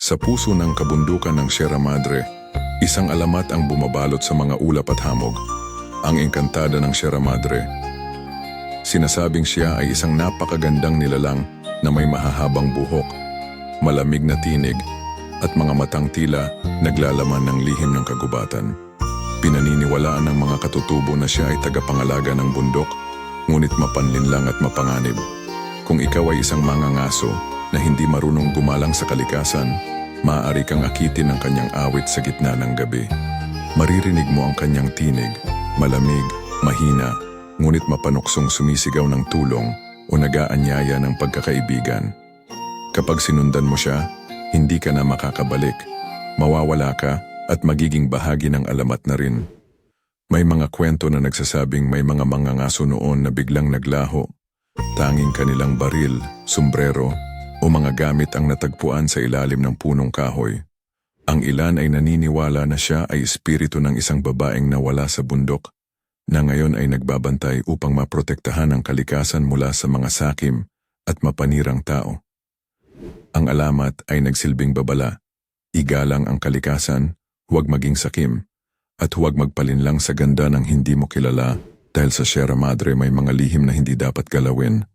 Sa puso ng kabundukan ng Sierra Madre, isang alamat ang bumabalot sa mga ulap at hamog, ang engkantada ng Sierra Madre. Sinasabing siya ay isang napakagandang nilalang na may mahahabang buhok, malamig na tinig, at mga matang tila naglalaman ng lihim ng kagubatan. Pinaniniwalaan ng mga katutubo na siya ay tagapangalaga ng bundok, ngunit mapanlinlang at mapanganib. Kung ikaw ay isang mangangaso na hindi marunong gumalang sa kalikasan, maaari kang akitin ang kanyang awit sa gitna ng gabi. Maririnig mo ang kanyang tinig, malamig, mahina, ngunit mapanuksong sumisigaw ng tulong o nag-aanyaya ng pagkakaibigan. Kapag sinundan mo siya, hindi ka na makakabalik, mawawala ka at magiging bahagi ng alamat na rin. May mga kwento na nagsasabing may mga mangangaso noon na biglang naglaho, tanging kanilang baril, sombrero o mga gamit ang natagpuan sa ilalim ng punong kahoy. Ang ilan ay naniniwala na siya ay espiritu ng isang babaeng nawala sa bundok, na ngayon ay nagbabantay upang maprotektahan ang kalikasan mula sa mga sakim at mapanirang tao. Ang alamat ay nagsilbing babala, igalang ang kalikasan, huwag maging sakim, at huwag magpalinlang sa ganda ng hindi mo kilala dahil sa Sierra Madre may mga lihim na hindi dapat galawin.